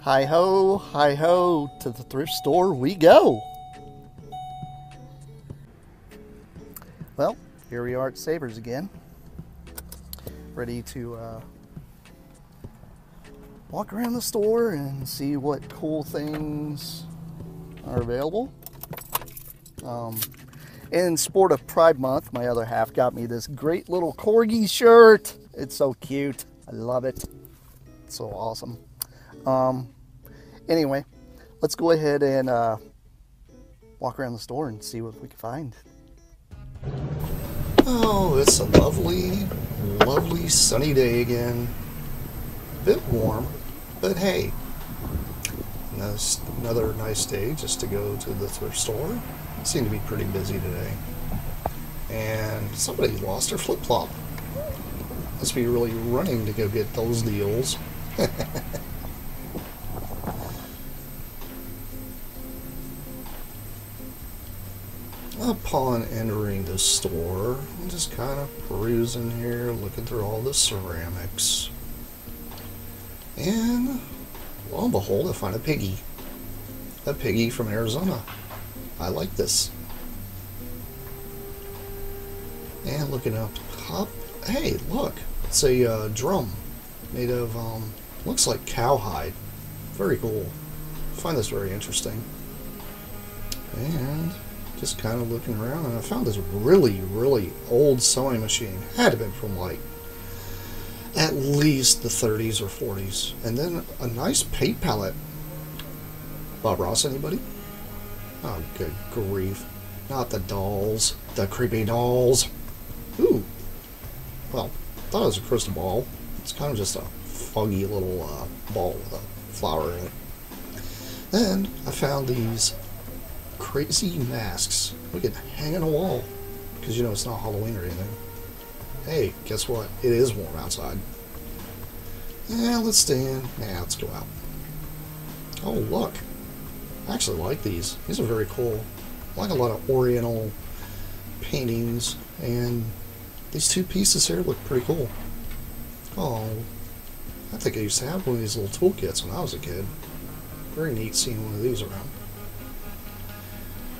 Hi ho, to the thrift store we go. Well, here we are at Savers again, ready to walk around the store and see what cool things are available. In support of Pride Month, my other half got me this great little corgi shirt. It's so cute. I love it. It's so awesome. Anyway, let's go ahead and walk around the store and see what we can find. Oh, it's a lovely, lovely sunny day again. A bit warm, but hey, another nice day just to go to the thrift store. It seemed to be pretty busy today. And somebody lost their flip-flop. Must be really running to go get those deals. Upon entering the store, I'm just kind of perusing here, looking through all the ceramics. And lo and behold, I find a piggy. A piggy from Arizona. I like this. And looking up top, hey, look, it's a drum made of, looks like cowhide. Very cool. I find this very interesting. And just kind of looking around, and I found this really, really old sewing machine. Had to have been from like at least the 30s or 40s. And then a nice paint palette. Bob Ross, anybody? Oh, good grief. Not the dolls. The creepy dolls. Ooh. Well, I thought it was a crystal ball. It's kind of just a foggy little ball with a flower in it. Then I found these crazy masks we can hang on a wall, because you know it's not Halloween or anything. Hey, guess what? It is warm outside. Yeah, let's stay in. Nah, let's go out. Oh, look. I actually like these. These are very cool. I like a lot of oriental paintings, and these two pieces here look pretty cool. Oh, I think I used to have one of these little toolkits when I was a kid. Very neat seeing one of these around.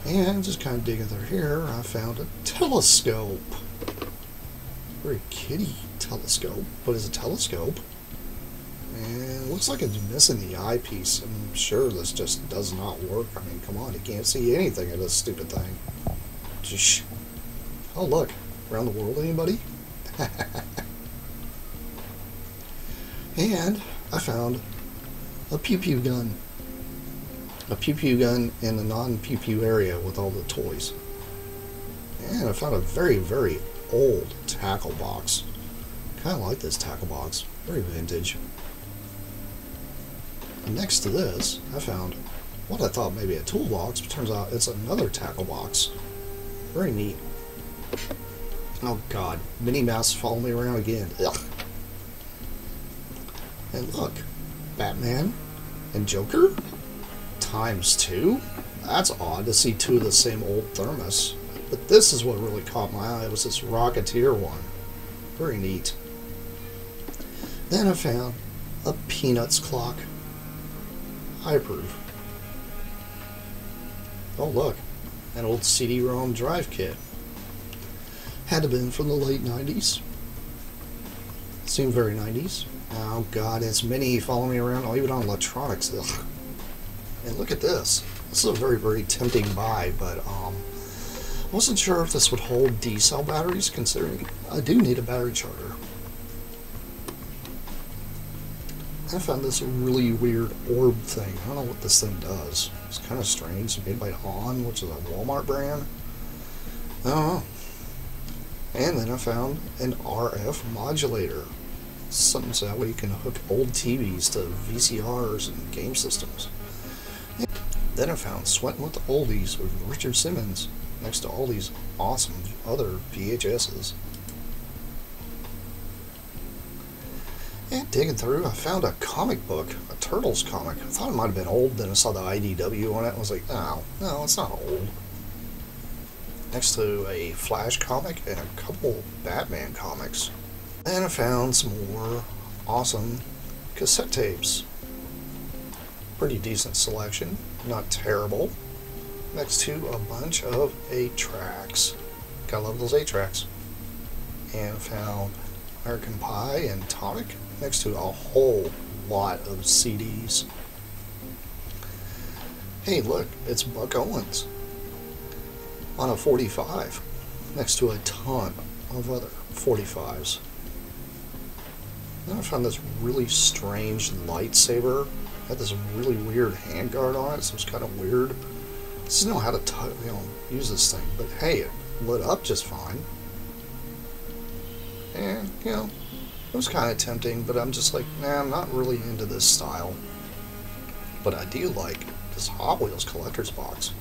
And just kind of digging through here, I found a telescope. Very kiddie telescope, but it's a telescope. And it looks like it's missing the eyepiece. I'm sure this just does not work. I mean, come on, you can't see anything in this stupid thing. Just, oh, look. Around the world, anybody? And I found a pew-pew gun. A pew-pew gun in the non-pew-pew area with all the toys. And I found a very, very old tackle box. Kind of like this tackle box. Very vintage. And next to this, I found what I thought maybe a toolbox, but turns out it's another tackle box. Very neat. Oh god, Minnie Mouse following me around again. Ugh. And look, Batman and Joker? ×2? That's odd to see two of the same old thermos. But this is what really caught my eye. It was this Rocketeer one. Very neat. Then I found a Peanuts clock. I approve. Oh look, an old CD-ROM drive kit. Had to have been from the late 90s. Seemed very 90s. Oh god, it's Minnie following me around, oh, even on electronics. Ugh. And look at this. This is a very, very tempting buy, but I wasn't sure if this would hold D-cell batteries, considering I do need a battery charger. I found this really weird orb thing. I don't know what this thing does. It's kind of strange. It's made by On, which is a Walmart brand. I don't know. And then I found an RF modulator. Something so that way you can hook old TVs to VCRs and game systems. Then I found Sweating with the Oldies with Richard Simmons next to all these awesome other VHSs. And digging through, I found a comic book, a Turtles comic. I thought it might have been old, then I saw the IDW on it and was like, oh, no, it's not old. Next to a Flash comic and a couple Batman comics. And I found some more awesome cassette tapes. Pretty decent selection, not terrible. Next to a bunch of 8-tracks. Gotta love those 8-tracks. And I found American Pie and Tonic next to a whole lot of CDs. Hey, look, it's Buck Owens on a 45 next to a ton of other 45s. Then I found this really strange lightsaber. It had this really weird handguard on it, so it's kind of weird. I just didn't know how to use this thing, but hey, it lit up just fine. And, it was kind of tempting, but I'm just like, nah, I'm not really into this style. But I do like this Hot Wheels collector's box.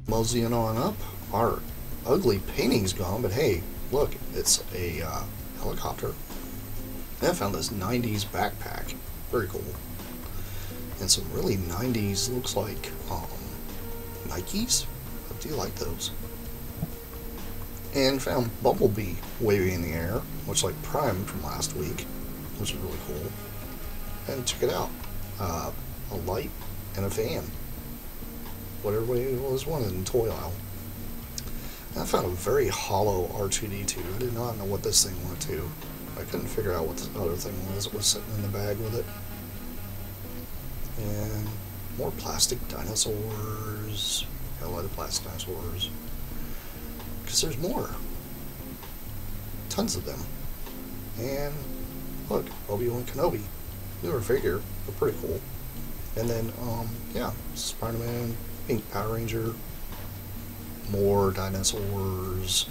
Moseying on up, our ugly painting's gone, but hey, look, it's a helicopter. And I found this 90s backpack. Very cool. And some really 90s, looks like, Nikes. I do like those. And found Bumblebee waving in the air, much like Prime from last week, which is really cool. And check it out, a light and a fan. What everybody was wanted in the toy aisle. And I found a very hollow R2-D2. I did not know what this thing went to. I couldn't figure out what this other thing was. It was sitting in the bag with it. And more plastic dinosaurs. I like the plastic dinosaurs. Because there's more. Tons of them. And look, Obi-Wan Kenobi. Newer figure, but pretty cool. And then, yeah, Spider-Man, Pink Power Ranger, more dinosaurs.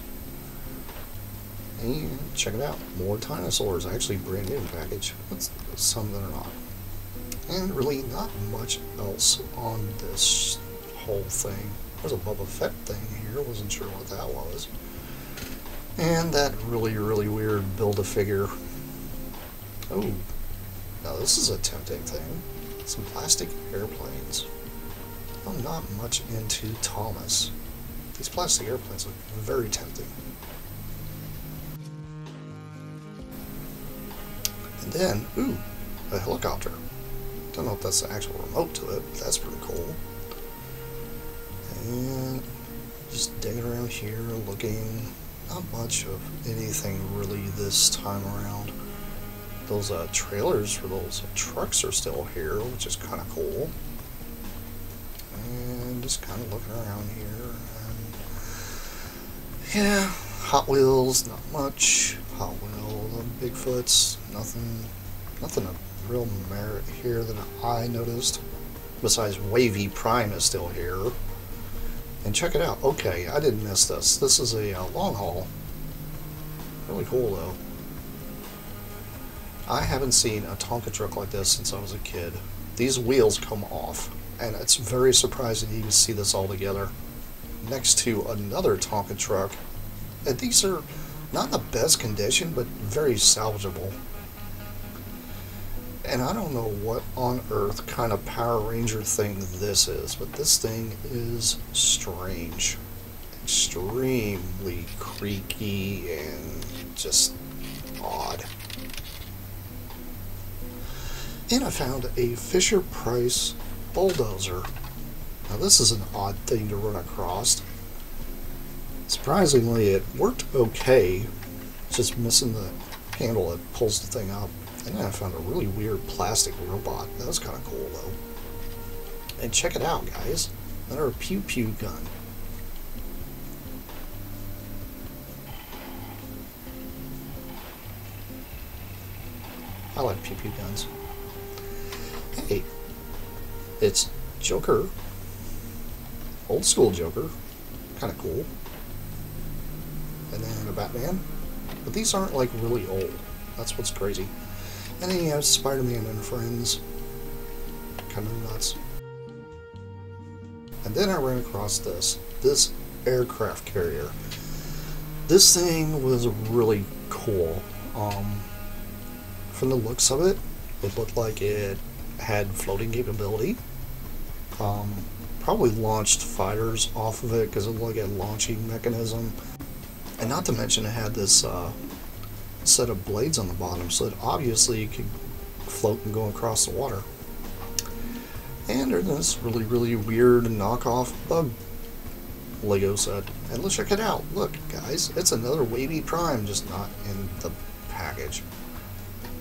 And check it out, more dinosaurs. Actually, brand new package. Some that are not. And really not much else on this whole thing. There's a Boba Fett thing here, wasn't sure what that was. And that really, really weird Build-A-Figure. Oh, now this is a tempting thing. Some plastic airplanes. I'm not much into Thomas. These plastic airplanes look very tempting. And then, ooh, a helicopter. Don't know if that's the actual remote to it, but that's pretty cool. And just digging around here, looking. Not much of anything really this time around. Those trailers for those trucks are still here, which is kind of cool. And just kind of looking around here. And yeah, Hot Wheels, not much. Hot Wheels, Bigfoots, nothing of real merit here that I noticed. Besides, Wavy Prime is still here. And check it out. Okay, I didn't miss this. This is a long haul. Really cool, though. I haven't seen a Tonka truck like this since I was a kid. These wheels come off, and it's very surprising to even see this all together. Next to another Tonka truck. And these are not in the best condition, but very salvageable. And I don't know what on earth kind of Power Ranger thing this is, but this thing is strange. Extremely creaky and just odd. And I found a Fisher-Price bulldozer. Now this is an odd thing to run across. Surprisingly, it worked okay. It's just missing the handle that pulls the thing up. And then I found a really weird plastic robot. That was kind of cool, though. And check it out, guys. Another pew-pew gun. I like pew-pew guns. Hey, it's Joker. Old school Joker. Kind of cool. And then a Batman. But these aren't, like, really old. That's what's crazy. And then you have Spider-Man and Friends. kind of nuts. And then I ran across this aircraft carrier. This thing was really cool. From the looks of it, it looked like it had floating capability. Probably launched fighters off of it because it looked like a launching mechanism. And not to mention it had this set of blades on the bottom, so that obviously it could float and go across the water. And there's this really, really weird knockoff bug Lego set. And let's check it out. Look, guys, it's another Wavy Prime, just not in the package.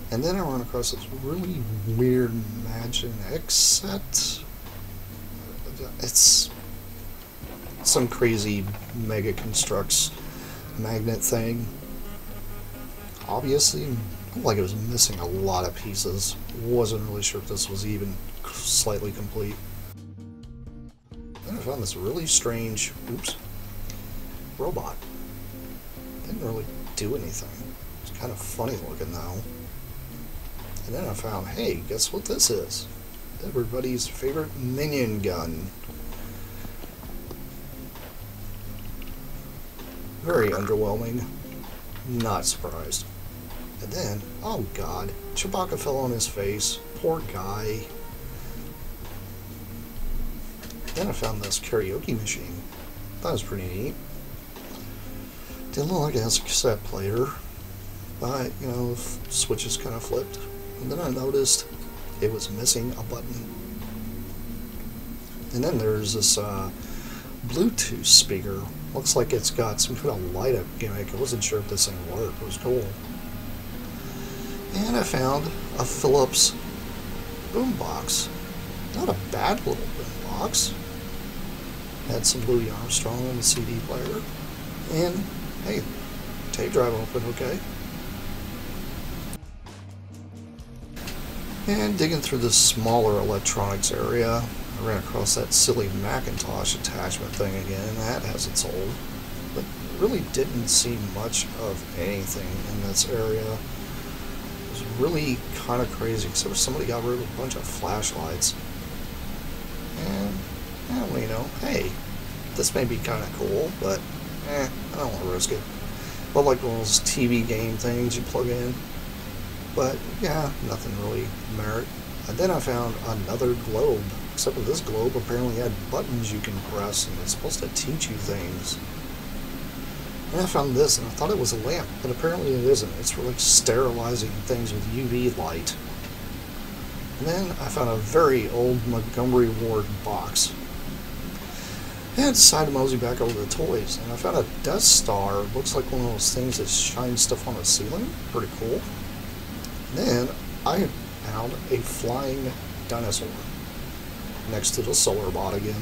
And then I run across this really weird Imagine X set. It's some crazy Mega Constructs magnet thing. Obviously, looked like it was missing a lot of pieces. Wasn't really sure if this was even slightly complete. Then I found this really strange, robot. Didn't really do anything. It's kind of funny looking though. And then I found, hey, guess what this is? Everybody's favorite minion gun. Very underwhelming. Not surprised. And then, oh god, Chewbacca fell on his face. Poor guy. Then I found this karaoke machine. That was pretty neat. Didn't look like it has a cassette player, but, you know, the switches kind of flipped. And then I noticed it was missing a button. And then there's this Bluetooth speaker. Looks like it's got some kind of light up gimmick. I wasn't sure if this thing worked. It was cool. And I found a Philips boombox. Not a bad little boombox. Had some Louis Armstrong on the CD player. And, hey, tape drive opened okay. And digging through the smaller electronics area, I ran across that silly Macintosh attachment thing again, and that has its old. But really didn't see much of anything in this area. It was really kind of crazy, except somebody got rid of a bunch of flashlights. And, well, you know, hey, this may be kind of cool, but, I don't want to risk it. But like one of those TV game things you plug in. But, yeah, nothing really merit. And then I found another globe. Except for this globe apparently had buttons you can press, and it's supposed to teach you things. And I found this, and I thought it was a lamp, but apparently it isn't. It's for like sterilizing things with UV light. And then I found a very old Montgomery Ward box. And I decided to mosey back over the toys, and I found a Death Star. Looks like one of those things that shines stuff on the ceiling. Pretty cool. Then I found a flying dinosaur next to the Solar Bot again.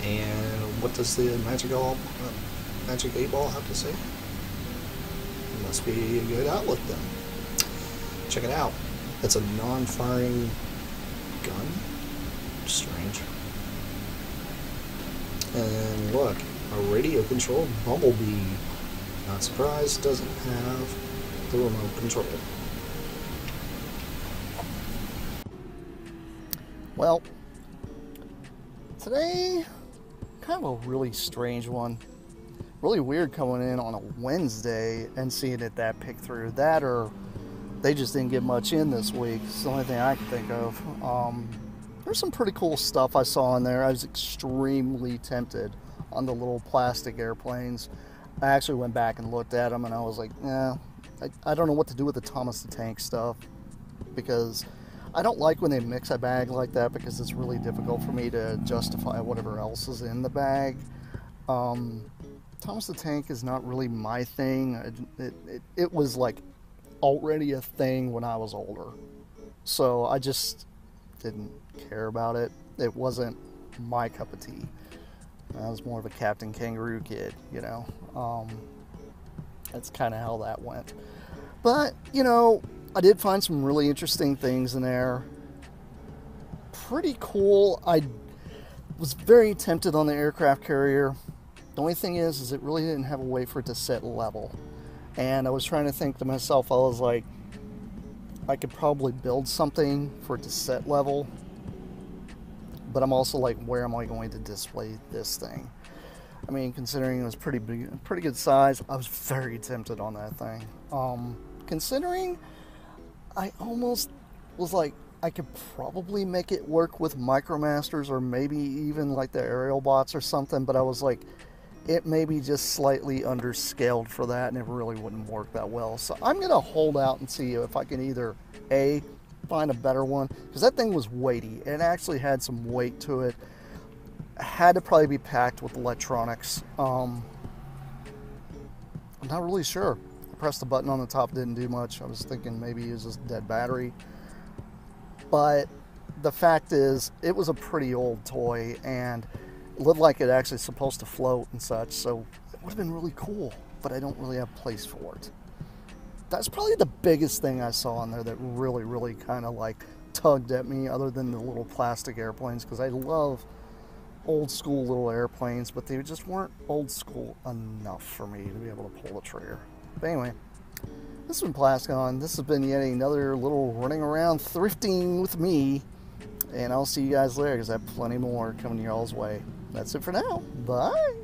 And what does the Magic 8-Ball have to say? It must be a good outlet then. Check it out. It's a non-firing gun. Strange. And look, a radio-controlled Bumblebee. Not surprised, doesn't have the remote control. Well, today, kind of a really strange one. Really weird coming in on a Wednesday and seeing it that pick through. That, or they just didn't get much in this week. It's the only thing I can think of. There's some pretty cool stuff I saw in there. I was extremely tempted on the little plastic airplanes. I actually went back and looked at them, and I was like, nah, I don't know what to do with the Thomas the Tank stuff, because I don't like when they mix a bag like that, because it's really difficult for me to justify whatever else is in the bag. Thomas the Tank is not really my thing. It was like already a thing when I was older, so I just didn't care about it. It wasn't my cup of tea. I was more of a Captain Kangaroo kid, you know. That's kind of how that went. But, you know, I did find some really interesting things in there. Pretty cool. I was very tempted on the aircraft carrier. The only thing is it really didn't have a way for it to sit level. And I was trying to think to myself, I was like, I could probably build something for it to set level, but I'm also like, where am I going to display this thing? I mean, considering it was pretty big, pretty good size, I was very tempted on that thing. Considering I almost was like, I could probably make it work with Micromasters or maybe even like the aerial bots or something, but I was like, it may be just slightly underscaled for that and it really wouldn't work that well. So I'm going to hold out and see if I can either A, find a better one, because that thing was weighty. It actually had some weight to it. Had to probably be packed with electronics. I'm not really sure. I pressed the button on the top, didn't do much. I was thinking maybe it was just dead battery. But the fact is, it was a pretty old toy and it looked like it actually supposed to float and such, so it would have been really cool, but I don't really have place for it. That's probably the biggest thing I saw in there that really kind of like tugged at me, other than the little plastic airplanes, because I love old school little airplanes, but they just weren't old school enough for me to be able to pull the trigger. But anyway, this has been Plasticon. This has been yet another little running around thrifting with me, and I'll see you guys later because I have plenty more coming y'all's way. That's it for now. Bye.